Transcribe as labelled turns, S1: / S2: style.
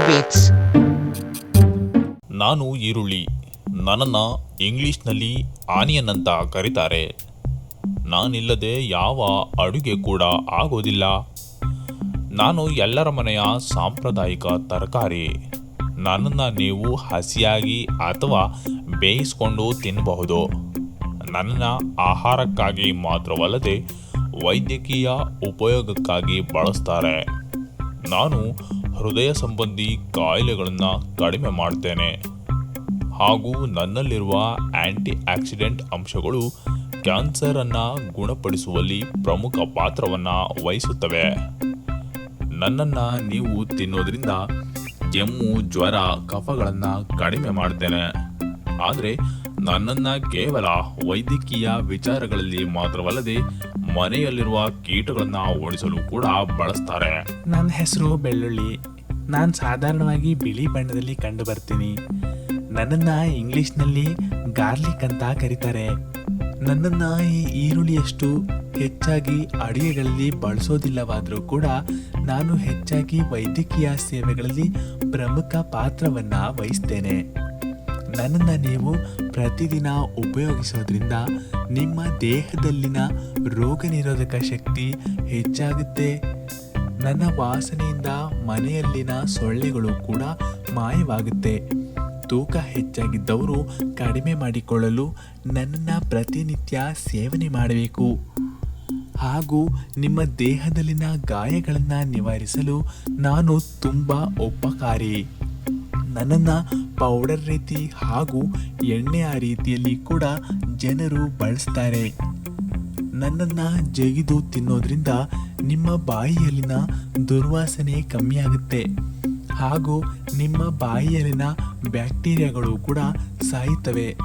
S1: awaits.
S2: ನಾನು ಈರುಳ್ಳಿ. ನನ್ನನ್ನು ಇಂಗ್ಲಿಷ್ನಲ್ಲಿ ಆನಿಯನ್ ಅಂತ ಕರೀತಾರೆ. ನಾನಿಲ್ಲದೆ ಯಾವ ಅಡುಗೆ ಕೂಡ ಆಗೋದಿಲ್ಲ. ನಾನು ಎಲ್ಲರ ಮನೆಯ ಸಾಂಪ್ರದಾಯಿಕ ತರಕಾರಿ. ನನ್ನನ್ನು ನೀವು ಹಸಿಯಾಗಿ ಅಥವಾ ಬೇಯಿಸಿಕೊಂಡು ತಿನ್ನಬಹುದು. ನನ್ನನ್ನು ಆಹಾರಕ್ಕಾಗಿ ಮಾತ್ರವಲ್ಲದೆ ವೈದ್ಯಕೀಯ ಉಪಯೋಗಕ್ಕಾಗಿ ಬಳಸ್ತಾರೆ. ನಾನು ಹೃದಯ ಸಂಬಂಧಿ ಕಾಯಿಲೆಗಳನ್ನು ಕಡಿಮೆ ಮಾಡ್ತೇನೆ ಹಾಗೂ ನನ್ನಲ್ಲಿರುವ ಆ್ಯಂಟಿ ಆಕ್ಸಿಡೆಂಟ್ ಅಂಶಗಳು ಕ್ಯಾನ್ಸರನ್ನು ಗುಣಪಡಿಸುವಲ್ಲಿ ಪ್ರಮುಖ ಪಾತ್ರವನ್ನು ವಹಿಸುತ್ತವೆ. ನನ್ನನ್ನು ನೀವು ತಿನ್ನೋದ್ರಿಂದ ಕೆಮ್ಮು, ಜ್ವರ, ಕಫಗಳನ್ನು ಕಡಿಮೆ ಮಾಡ್ತೇನೆ. ಆದರೆ ನನ್ನನ್ನು ಕೇವಲ ವೈದ್ಯಕೀಯ ವಿಚಾರಗಳಲ್ಲಿ ಮಾತ್ರವಲ್ಲದೆ ಮನೆಯಲ್ಲಿರುವ ಕೀಟಗಳನ್ನು ಓಡಿಸಲು ಕೂಡ ಬಳಸ್ತಾರೆ.
S3: ನನ್ನ ಹೆಸರು ಬೆಳ್ಳುಳ್ಳಿ. ನಾನು ಸಾಧಾರಣವಾಗಿ ಬಿಳಿ ಬಣ್ಣದಲ್ಲಿ ಕಂಡು ಬರ್ತೀನಿ. ನನ್ನನ್ನು ಇಂಗ್ಲಿಷ್ನಲ್ಲಿ ಗಾರ್ಲಿಕ್ ಅಂತ ಕರೀತಾರೆ. ನನ್ನನ್ನು ಈ ಈರುಳ್ಳಿಯಷ್ಟು ಹೆಚ್ಚಾಗಿ ಅಡುಗೆಗಳಲ್ಲಿ ಬಳಸೋದಿಲ್ಲವಾದರೂ ಕೂಡ ನಾನು ಹೆಚ್ಚಾಗಿ ವೈದ್ಯಕೀಯ ಸೇವೆಗಳಲ್ಲಿ ಪ್ರಮುಖ ಪಾತ್ರವನ್ನು ವಹಿಸ್ತೇನೆ. ನನ್ನನ್ನು ನೀವು ಪ್ರತಿದಿನ ಉಪಯೋಗಿಸೋದ್ರಿಂದ ನಿಮ್ಮ ದೇಹದಲ್ಲಿನ ರೋಗ ನಿರೋಧಕ ಶಕ್ತಿ ಹೆಚ್ಚಾಗುತ್ತೆ. ನನ್ನ ವಾಸನೆಯಿಂದ ಮನೆಯಲ್ಲಿನ ಸೊಳ್ಳೆಗಳು ಕೂಡ ಮಾಯವಾಗುತ್ತೆ. ತೂಕ ಹೆಚ್ಚಾಗಿದ್ದವರು ಕಡಿಮೆ ಮಾಡಿಕೊಳ್ಳಲು ನನ್ನನ್ನು ಪ್ರತಿನಿತ್ಯ ಸೇವನೆ ಮಾಡಬೇಕು. ಹಾಗೂ ನಿಮ್ಮ ದೇಹದಲ್ಲಿನ ಗಾಯಗಳನ್ನು ನಿವಾರಿಸಲು ನಾನು ತುಂಬ ಉಪಕಾರಿ. ನನ್ನನ್ನು ಪೌಡರ್ ರೀತಿ ಹಾಗೂ ಎಣ್ಣೆಯ ರೀತಿಯಲ್ಲಿ ಕೂಡ ಜನರು ಬಳಸ್ತಾರೆ. ನನ್ನನ್ನು ಜಗಿದು ತಿನ್ನೋದ್ರಿಂದ ನಿಮ್ಮ ಬಾಯಿಯಲ್ಲಿನ ದುರ್ವಾಸನೆ ಕಮ್ಮಿಯಾಗುತ್ತೆ ಹಾಗೂ ನಿಮ್ಮ ಬಾಯಿಯಲ್ಲಿನ ಬ್ಯಾಕ್ಟೀರಿಯಾಗಳು ಕೂಡ ಸಾಯುತ್ತವೆ.